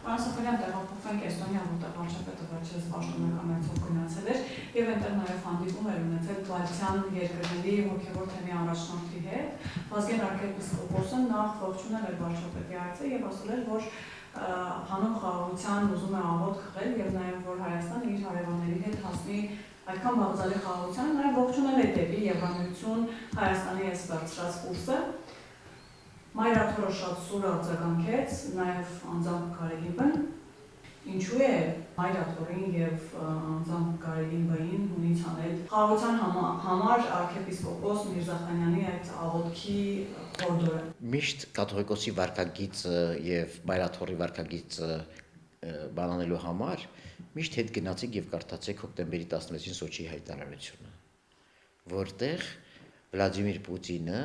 Արասապարյան տեղափոխվենք Էստոնիա, որտեղ վարչապետը վերջերս պաշտոնական այցով գնացել էր եւ այնտեղ նաեւ հանդիպում էր ունեցել Բալթյան երկրների հոգեվոր թեմի առաջնորդի հետ։ Վազգեն arczepiskopոսը նախ ողջունել էր վարչապետի այցը եւ ասել էր, որ հանուն խաղաղության ուզում է աղոթ խղել եւ նաեւ որ Հայաստանը իր հարևանների հետ հասնի այդքան բաղձալի խաղաղության, նաեւ ողջունել է դեպի Եվրամիություն Հայաստանի այս բարձրած կուրսը։ Մայրաթորը շատ սուր արձագանքեց, նաև անձամբ Գարեգինբն, ինչու է Մայրաթորին և անձամբ Գարեգինբային հունից անել խաղաղության համար arczepiskopos Միրզախանյանի այդ աղոթքի հորդորը։ Միշտ կաթողիկոսի վարքագիծը և Մայրաթորի վարքագիծը բանանելու համար միշտ հետ գնացիք և կարդացեք հոկտեմբերի 16-ին Սոչիի հայտարարությունը, որտեղ Վլադիմիր Պուտինը,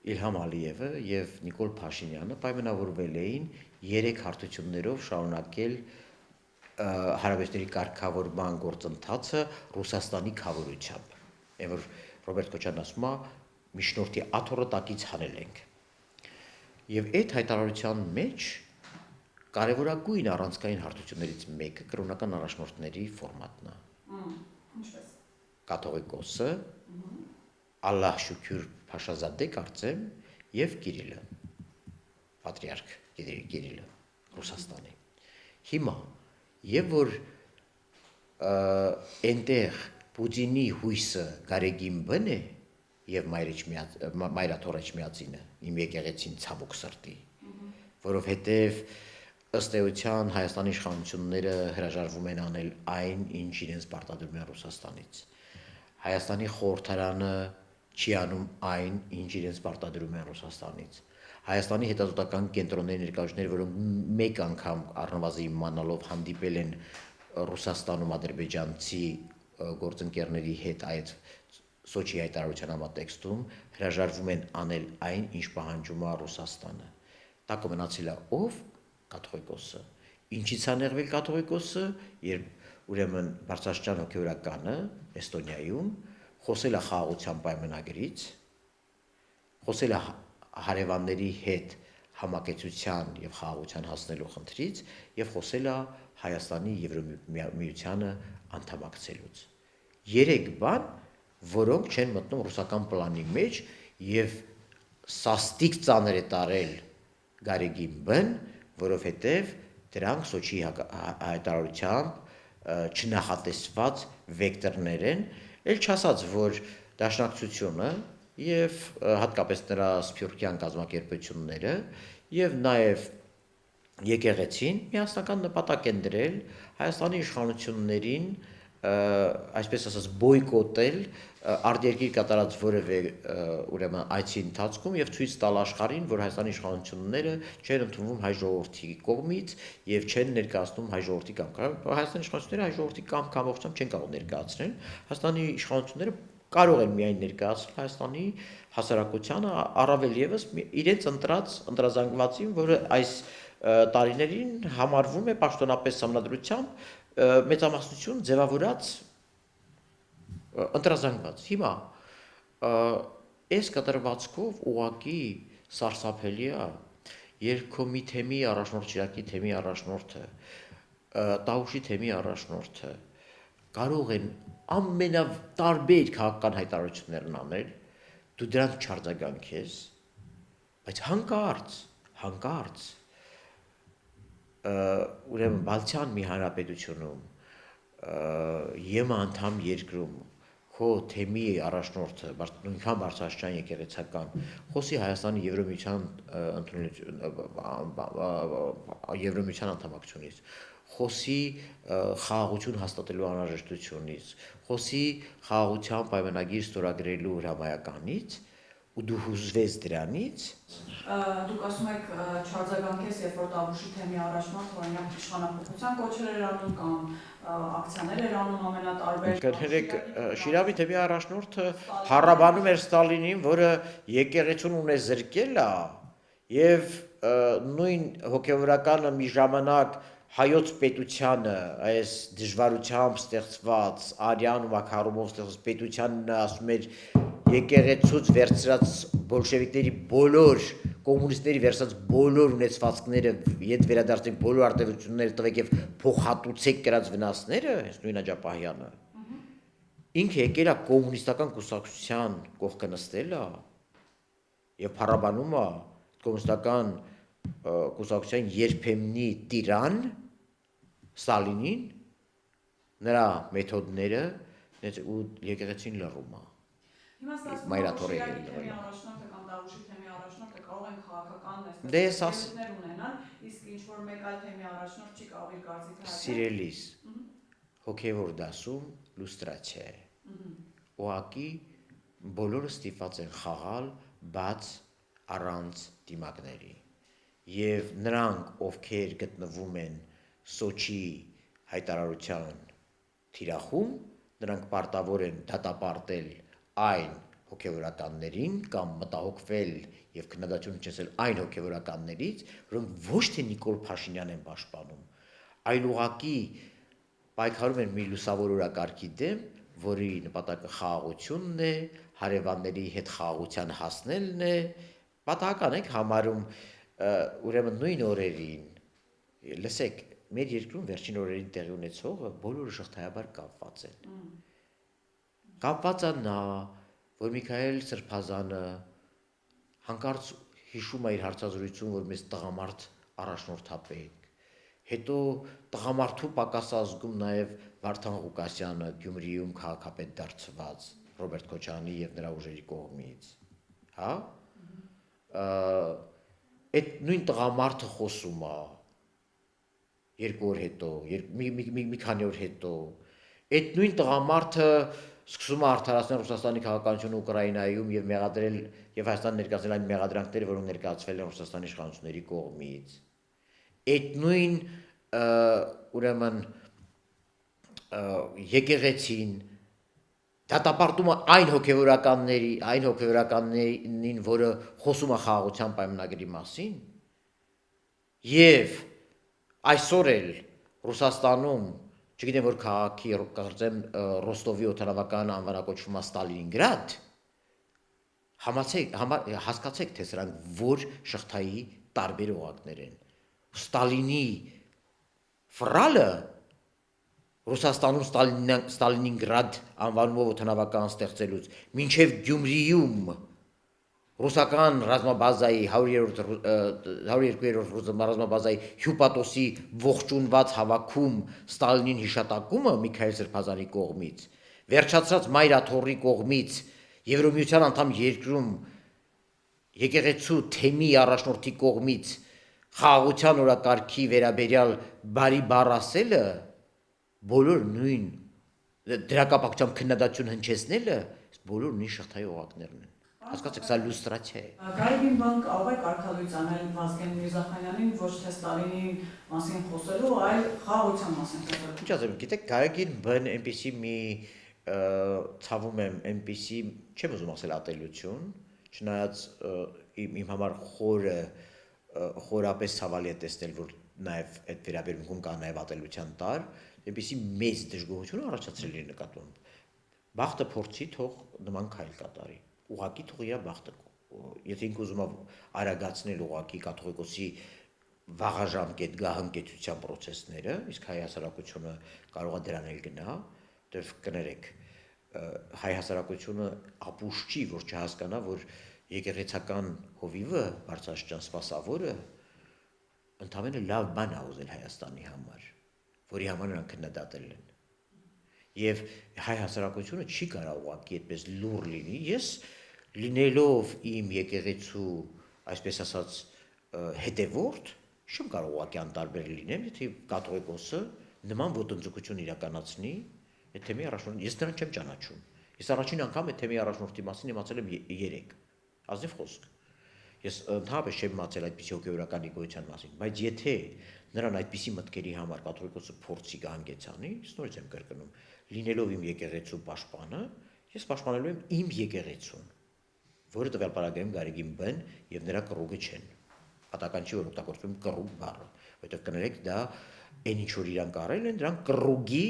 Իլհամ Ալիևը և Նիկոլ Փաշինյանը պայմանավորվել էին 3 հարթություններով շարունակել հարաբերությունների կարգավորման գործընթացը Ռուսաստանի քավորությամբ։ Այն որ Ռոբերտ Քոչարյանն ասում է միջնորդի աթոռը տակից հանել ենք։ Եվ այդ հայտարարության մեջ կարևորագույն առանցքային հարթություններից մեկը կրոնական առաջնորդների ֆորմատն է։ Ինչպես։ Կաթողիկոսը, Ալլահ Շուքյուր Փաշազադե կարծեմ եւ Կիրիլը, պատրիարք Կիրիլը Ռուսաստանի։ Հիմա եւ որ այնտեղ Պուտինի հույսը Գարեգինբն է եւ Մայրաթոր Էջմիածինը իմ եկեղեցին ցավոք սրտի, որովհետեւ ըստ էության Հայաստանի իշխանությունները հրաժարվում են անել այն, ինչ իրենց պարտադրում են Ռուսաստանից։ Հայաստանի խորհրդարանը չի անում այն, ինչ իրենց պարտադրում են Ռուսաստանից։ Հայաստանի հետազոտական կենտրոնների ներկայացուցիչները, որոնք մեկ անգամ առնվազն իմանալով հանդիպել են Ռուսաստանում ադրբեջանցի գործընկերների հետ այդ Սոչիի հայտարարության համատեքստում, հրաժարվում են անել այն, ինչ պահանջում է Ռուսաստանը։ Դա կմնացել է ով կաթողիկոսը։ Ինչից է նեղվել կաթողիկոսը, երբ ուրեմն բարձրաստիճան հոգևորականը Էստոնիայում խոսել է խաղաղության պայմանագրից, խոսել է հարևանների հետ համակեցության եւ խաղաղության հասնելու խնդրից եւ խոսել է Հայաստանի Եվրամիությանը անդամակցելուց։ 3 բան, որոնք չեն մտնում ռուսական պլանի մեջ եւ սաստիկ ծանր է տարել Գարեգինբն, որովհետեւ դրանք Սոչիի հայտարարությամբ չնախատեսված վեկտորներ են, ել չասած, որ Դաշնակցությունը եւ հատկապես նրա սփյուռքյան կազմակերպությունները եւ նաեւ եկեղեցին միասնական նպատակ են դրել Հայաստանի իշխանություններին այսպես ասած բոյկոտել արտերկիր կատարած որևէ ուրեմն այցի ընթացքում եւ ցույց տալ աշխարհին, որ Հայաստանի իշխանությունները չեն ընդունվում հայ ժողովրդի կողմից եւ չեն ներկայացնում հայ ժողովրդի կամքը։ Հայաստանի իշխանությունները հայ ժողովրդի կամք ամբողջությամբ չեն կարող ներկայացնել։ Հայաստանի իշխանությունները կարող են միայն ներկայացնել Հայաստանի հասարակությանը առավել եւս իրենց ընտրազանգվածին, որը այս տարիներին համարվում է պաշտոնապես համանդրությամբ մեծամասնություն ձևավորած ընտրազանգված։ Հիմա այս կտրվածքով ուղղակի սարսափելի է, երբ քո մի թեմի առաջնորդ, Շիրակի թեմի առաջնորդը, Տաուշի թեմի առաջնորդը կարող են ամենատարբեր քաղաքական հայտարարություններն անել, դու դրանց չարձագանքես, բայց հանկարծ ուրեմն Բալթյան մի հանրապետությունում ԵՄ անդամ երկրում քո թեմի առաջնորդը նույնքան բարձրաստիճան եկեղեցական խոսի Հայաստանի Եվրամիության անդամակցությունից, խոսի խաղաղություն հաստատելու անհրաժեշտությունից, խոսի խաղաղության պայմանագիր ստորագրելու հրամայականից ու դու հուզվես դրանից։ Դուք ասում եք չարձագանքես, երբ որ Տավուշի թեմի առաջնորդը օրինակ իշխանապողության կոչեր էր անում կամ ակցիաներ էր անում ամենատարբեր։ Կներեք, Շիրավի թեմի առաջնորդը փառաբանում էր Ստալինին, որը եկեղեցուն ունես զրկել է, եւ նույն հոգեվորականը մի ժամանակ հայոց պետությանը այս դժվարությամբ ստեղծված արյան ու մակարումով ստեղծված պետությանն ասում էր եկեղեցուց վերցրած բոլշևիկների բոլոր կոմունիստների վերցած բոլոր ունեցվածքները, իդ վերադարձեք բոլոր արտադրությունները տվեք եւ փոխհատուցեք կրած վնասները, հենց նույն Աջապահյանը։ Ինքը եկել է կոմունիստական կուսակցության կողքը նստել է եւ փառաբանում է կոմունիստական կուսակցության երբեմնի տիրան Ստալինին, նրա մեթոդները ու եկեղեցին լռում է։ Հիմա ստացվում է, Մայրաթորը որ եկել թեմի է։ առաջնորդը կամ Դավուշի թեմի առաջնորդը կարող են քաղաքական Դե ես ելույթներ ունենալ, իսկ ինչ որ մեկ այլ թեմի առաջնորդ չի կարող իր կարծիքը հայտնել։ Սիրելիս, հոգևոր դասում լուստրացիա է։ Ուղղակի բոլորը ստիպված են խաղալ բաց առանց դիմակների։ Եվ նրանք, ովքեր գտնվում են Սոչի հայտարարության թիրախում, նրանք պարտավոր են դատապարտել այն հոգևորականներին կամ մտահոգվել եւ քննադատություն չեսել այն հոգևորականներից, որոնք ոչ թե Նիկոլ Փաշինյան են պաշտպանում, այլ ուղղակի պայքարում են մի լուսավոր օրակարգի դեմ, որի նպատակը խաղաղությունն է, հարևանների հետ խաղաղության հասնելն է, պատահական եք համարում ուրեմն նույն օրերին, լսեք, մեր երկրում վերջին օրերին տեղի ունեցողը բոլորը շղթայաբար կապված են։ Կապված է նա, որ Միքայել Սրբազանը հանկարծ հիշում է իր հարցազրույցում, որ մեզ տղամարդ առաջնորդապետ։ Հետո տղամարդու պակաս ազգում նաև Վարդան Ղուկասյանը Գյումրիում քաղաքապետ դարձված Ռոբերտ Քոչարյանի եւ նրա ուժերի կողմից, հա? Այդ նույն տղամարդը խոսում է երկու օր հետո, մի քանի օր հետո, այդ նույն տղամարդը սկսում է արդարացնել Ռուսաստանի քաղաքականությունը Ուկրաինայում եւ մեղադրել եւ Հայաստան ներկայացնել այն մեղադրանքները, որոնք ներկայացվել են Ռուսաստանի իշխանությունների կողմից։ Այդ նույն ուրեմն եկեղեցին դատապարտում է այն հոգևորականներին, որը խոսում է խաղաղության պայմանագրի մասին, եւ այսօր էլ Ռուսաստանում, չգիտեմ որ քաղաքի, կարծեմ Ռոստովի օդանավակայանը անվանակոչվում է Ստալինինգրադ, հասկացեք, թե սրանք որ շղթայի տարբեր օղակներ են։ Ստալինի ֆրալը Ռուսաստանում Ստալինինգրադ անվանումով օդանավակայան ստեղծելուց, մինչև Գյումրիում ռուսական ռազմաբազայի 102-րդ ռազմաբազայի հյուպատոսի ողջունված հավաքում Ստալինին հիշատակումը Միքայել Սրբազանի կողմից, վերջացրած Մայրաթորի կողմից, Եվրոմիության անդամ երկրում եկեղեցու թեմի առաջնորդի կողմից խաղաղության օրակարգի վերաբերյալ բարի բառ ասելը, բոլոր նույն դրա կապակցությամբ քննադատություն հնչեցնելը, բոլոր նույն շղթայի օղակներն են։ Հասկացեք, սա լուստրացիա է։ Գարեգին բան կարող է կարգալույց անել Վազգեն Միրզախանյանին ոչ թե Ստալինի մասին խոսելու, այլ խաղաղության մասին խոսելու։ Ինչ ասեմ, գիտեք, Գարեգին բան այնպեսի մի ցավում եմ, այնպեսի, չեմ ուզում ասել ատելություն, չնայած իմ համար խորապես ցավալի է տեսնել, որ նաև այդ վերաբերմունքում կա նաև ատելության տար, այնպեսի մեծ դժգոհություն առաջացրել իր նկատմամբ։ Բախտը փորձի թող նման քայլ կատարի։ Ուղղակի թող իր բախտը, եթե ինքը ուզում է արագացնել ուղղակի կաթողիկոսի վաղաժամկետ գահընկեցության process-ները, իսկ հայ հասարակությունը կարող է դրան էլ գնա, դեռ կներեք, հայ հասարակությունը ապուշ չի, որ չհասկանա, որ եկեղեցական հովիվը, բարձրաստիճան սպասավորը ընդամենը լավ բան է ուզել Հայաստանի համար, որի համար նրանք քննադատել են։ Եվ հայ հասարակությունը չի կարող ուղղակի այդպես լուր լինի։ Ես լինելով իմ եկեղեցու, այսպես ասած, հետևորդ, չեմ կարող ուղղակի անտարբեր լինեմ, եթե կաթողիկոսը նման ոտնձգություն իրականացնի այդ թեմի առաջնորդի, ես նրան չեմ ճանաչում։ Ես առաջին անգամ այդ թեմի առաջնորդի մասին իմացել եմ 3, ազնիվ խոսք։ Ես ընդհանրապես չեմ իմացել այդպիսի հոգևորական իգոյության մասին, բայց եթե նրան այդպիսի մտքերի համար կաթողիկոսը փորձի կհանգեցանի, նորից եմ կրկնում, լինելով իմ եկեղեցու պաշտպանը, ես պաշտպանելու եմ իմ եկեղեցուն, որը տվյալ պարագայում Գարեգին բն եւ նրա կռուգը չեն։ Պատական չի որ օգտագործում կռուգ բառը, որովհետեւ կներեք դա այն ինչ որ իրանք արել են, դրանք կռուգի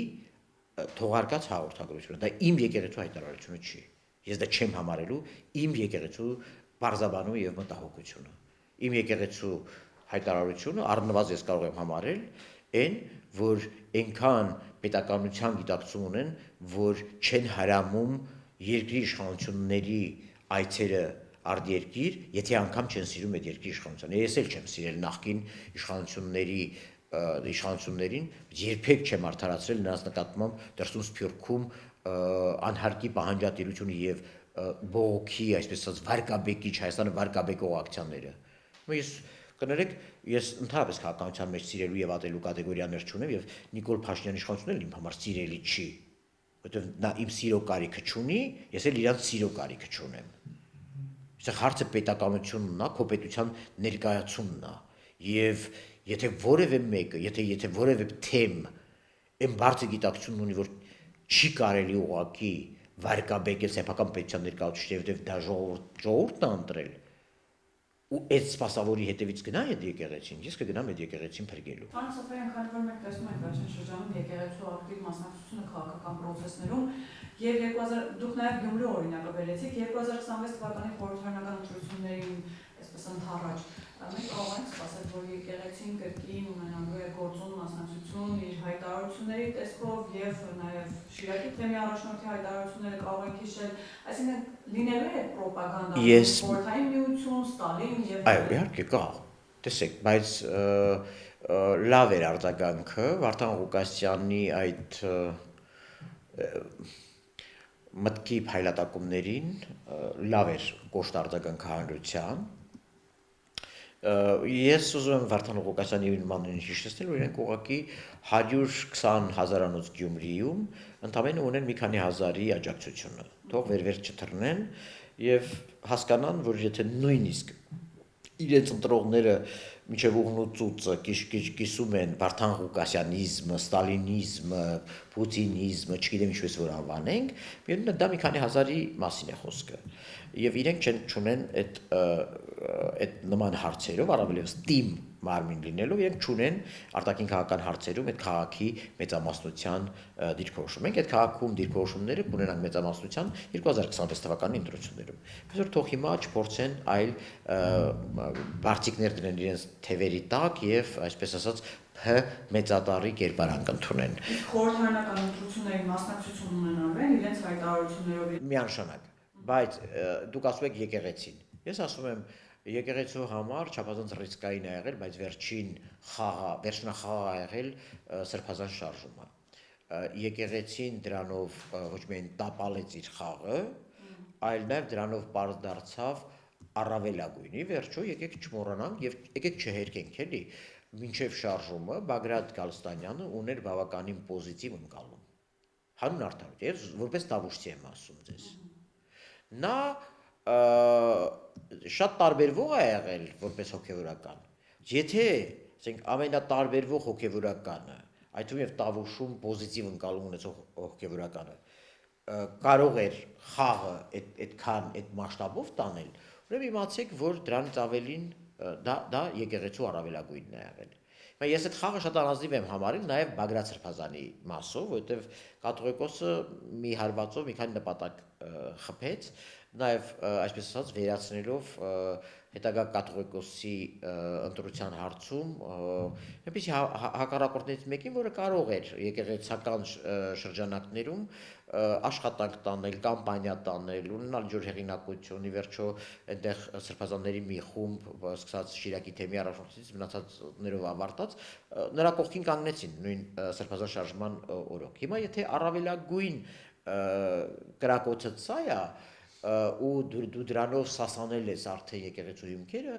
թողարկած հաղորդագրությունը, դա իմ եկեղեցու հայտարարությունը չի։ Ես դա չեմ համարելու իմ եկեղեցու բարձաբանում եւ մտահոգությունը։ Իմ եկեղեցու հայտարարությունը առնվազն ես կարող եմ համարել այն, որ այնքան պետականության գիտակցում ունեն, որ չեն հրամում երկրի իշխանությունների այցերը արտերկիր, եթե անգամ չեն սիրում այդ երկրի իշխանությունը։ Ես էլ չեմ սիրել նախկին իշխանություններին, երբեք չեմ արդարացրել նրանց նկատմամբ դրսում Սփյուռքում անհարկի պահանջատիրությունը եւ բողոքի, այսպես ասած, վարկաբեկիչ Հայաստանը վարկաբեկող ակցիաները։ Ես կներեք, ես ընդհանրապես քաղաքականության մեջ սիրելու եւ ատելու կատեգորիաներ չունեմ եւ Նիկոլ Փաշինյանի իշխանությունն իմ համար սիրելի չի, որովհետեւ նա իմ սիրո կարիքը չունի, ես էլ իրանց սիրո կարիքը չունեմ։ Այստեղ հարցը պետականությունն է, քո պետության ներկայացումն է եւ եթե որևէ մեկը, եթե որևէ թեմ այն բարձր գիտակցությունն ունի, որ չի կարելի ուղղակի վարկաբեկել սեփական պետության ներկայացուցիչը, որովհետեւ դա ժողովուրդն է ընտրել ու այդ սպասավորի հետևից գնա այդ եկեղեցին, ես կգնամ այդ եկեղեցին փրկելու։ Պարոն Սոֆյան, քանի որ մենք տեսնում ենք վերջին շրջանում եկեղեցու ակտիվ մասնակցությունը քաղաքական process-ներում եւ 2000 դուք նաեւ Գյումրի օրինակը վերեցիք 2026 թվականի խորհրդարանական ընտրություններին, այսպես ընդառաջ, մենք կարող ենք սպասել, որ եկեղեցին կրկին ունենալու է գործուն մասնակցություն իր հայտարարությունների տեսքով եւ նաեւ Շիրակի թեմի առաջնորդի հայտարարությունները կարող ենք հիշել, այսինքն լինելու է պրոպագանդա, խորհրդային միություն, Ստալին եւ Այո, իհարկե կա։ Տեսեք, բայց լավ էր արձագանքը Վարդան Ղուկասյանի այդ մտքի փայլատակումներին, լավ էր կոշտ արձագանքը հանրության։ Ես ուզում եմ Վարդան Ղուկասյանի նմանին հիշեցնել, որ իրենք ուղղակի 120,000-անոց Գյումրիում ընդամենը ունեն մի քանի հազարի աջակցությունը։ Թող վեր չթռնեն եւ հասկանան, որ եթե նույնիսկ իրենց ընտրողները մինչև ուղնուծուցը կիսում են Վարդան Ղուկասյանիզմը, Ստալինիզմը, Պուտինիզմը, չգիտեմ ինչպես որ անվանենք, միևնույն է դա մի քանի հազարի մասին է խոսքը։ Եվ իրենք չունեն այդ նման հարցերով, առավելևս թիմ մարմին լինելով, իրենք չունեն արտաքին քաղաքական հարցերում այդ քաղաքի մեծամասնության դիրքորոշում։ Մենք այդ քաղաքում դիրքորոշումները կունենանք մեծամասնության 2026 թվականի ընտրություններում։ Այսօր թող հիմա չփորձեն այլ բարձիկներ դնեն իրենց թևերի տակ եւ այսպես ասած մեծատառի կերպարանք ընդունեն։ Խորհրդարանական ընտրությունների մասնակցություն ունենալու են իրենց հայտարարություններով միանշանակ, բայց դուք ասում եք եկեղեցին։ Ես ասում եմ եկեղեցու համար չափազանց ռիսկային է եղել, բայց վերջնախաղը ա եղել սրբազան շարժումը։ Եկեղեցին դրանով ոչ միայն տապալեց իր խաղը, այլ նաև դրանով պարզ դարձավ առավելագույնի, վերջո եկեք չմոռանանք եւ եկեք չհերկենք էլի, մինչև շարժումը Բագրատ Գալստանյանը ուներ բավականին պոզիտիվ ընկալում։ Հանուն արդարություն, ես որպես Տավուշցի եմ ասում ձեզ։ Նա շատ տարբերվող է եղել որպես հոգևորական։ Եթե, ասենք, ամենատարբերվող հոգևորականը, այդ թվում եւ Տավուշում պոզիտիվ ընկալում ունեցող հոգևորականը, կարող էր խաղը այդքան այդ մասշտաբով տանել, ուրեմն իմացեք, որ դրանից ավելին դա եկեղեցու առավելագույնն է եղել։ Ես այդ խաղը շատ առանձնիվ եմ համարել նաև Բագրատ Սրբազանի մասով, որովհետև կաթողիկոսը մի հարվածով մի քանի նպատակ խփեց, նաև այսպես ասած վերացնելով հետագա կաթողիկոսի ընտրության հարցում այնպես հակառակորդներից մեկին, որը կարող էր եկեղեցական շրջանակներում աշխատանք տանել, կամպանիա տանել, ունենալ ջուր հեղինակություն, ի վերջո այնտեղ սրբազանների մի խումբ սկսած Շիրակի թեմի առաջնորդից մնացածներով ավարտած նրա կողքին կանգնեցին նույն սրբազան շարժման օրոք։ Հիմա եթե առավելագույն կրակոցը սա է ու դու դրանով սասանել ես արդեն եկեղեցու հիմքերը,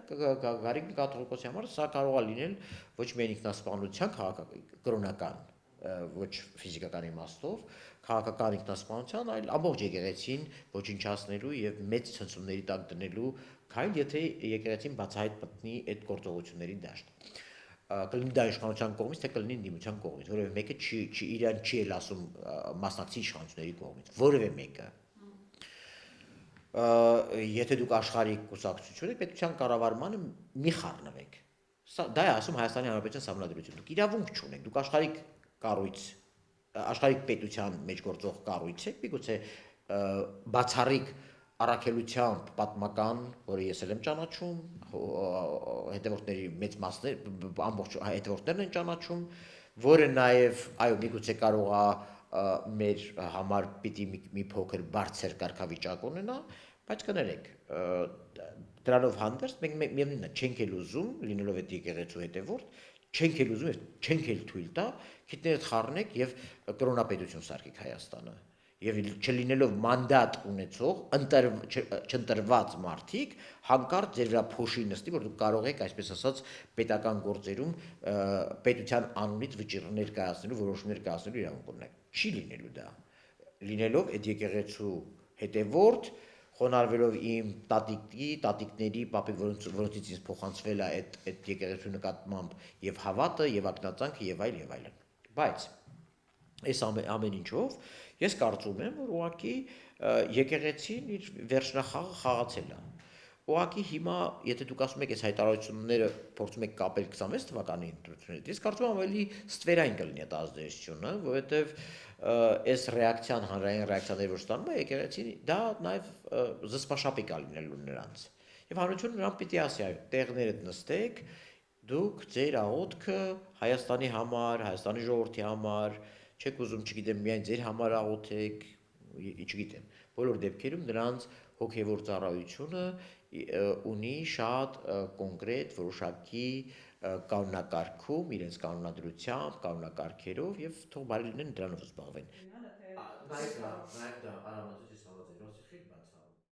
Գարիկ կաթողիկոսի համար սա կարող է լինել ոչ միայն ինքնասպանության կրոնական, ոչ ֆիզիկական իմաստով, քաղաքական ինքնասպանության, այլ ամբողջ եկեղեցին ոչնչացնելու եւ մեծ ցնցումների տակ դնելու քայլ, եթե եկեղեցին բացահայտ մտնի այդ գործողությունների դաշտ։ Կլինի դա իշխանության կողմից, թե կլինի դիմության կողմից, որովհետեւ մեկը իրան չի էլ ասում մասնակցի իշխանությունների կողմից, որևէ մեկը։ Եթե դուք աշխարհիկ կուսակցություն եք, պետության կառավարմանը մի խառնվեք։ Դա է ասում Հայաստանի Հանրապետության Սահմանադրությունը։ Դուք իրավունք չունեք, դուք աշխարհիկ կառույց, աշխարհիկ պետության մեջ գործող կառույց եք, միգուցե բացառիկ առաքելությամբ պատմական, որը ես էլ եմ ճանաչում, հետևորդների մեծ մասներ, ամբողջ հետևորդներն են ճանաչում, որը նաև, այո, միգուցե կարող է մեր համար պիտի մի փոքր բարձր կարգավիճակ ունենա, բայց կներեք, դրանով հանդերձ մենք միևնույնն է, չենք էլ ուզում, լինելով այդ եկեղեցու հետևորդ, չենք էլ ուզում եւ չենք էլ թույլ տա քիթներդ խառնեք եւ կրոնապետություն սարքեք Հայաստանը եւ չլինելով մանդատ ունեցող չընտրված մարդիկ հանկարծ ձեր վրա փոշի նստի, որ դուք կարող եք, այսպես ասած, պետական գործերում պետության անունից վճիռներ կայացնելու, որոշումներ կայացնելու իրավունք ունենաք։ Չի լինելու դա։ Լինելով այդ եկեղեցու հետևորդ, խոնարհվելով իմ տատիկների, պապի, որոնցից ինձ փոխանցվել է այդ եկեղեցու նկատմամբ եւ հավատը, եւ ակնածանքը եւ այլն։ Բայց այս ամեն ինչով ես կարծում եմ, որ ուղղակի եկեղեցին իր վերջնախաղը խաղացել է։ Ուղղակի հիմա, եթե դուք ասում եք, այս հայտարարությունները փորձում եք կապել 26 թվականի ընտրություններից, ես կարծում եմ ավելի ստվերային կլինի այդ ազդեցությունը, որովհետև այս ռեակցիան, հանրային ռեակցիաները, որ ստանում է եկեղեցին, դա նաև զսպաշապի կա լինելու նրանց։ Եվ հանրությունը նրան պիտի ասի, այո, տեղներդ նստեք, դուք ձեր աղոթքը Հայաստանի համար, Հայաստանի ժողովրդի համար, չեք ուզում, չգիտեմ, միայն ձեր համար աղոթեք, չգիտեմ, բոլոր դեպքերում նրանց հոգևոր ծառայությունը ունի շատ կոնկրետ որոշակի կանոնակարգում, իրենց կանոնադրությամբ, կանոնակարգերով եւ թող բարի լինեն դրանով զբաղվեն։ Նաև դա, արամացույց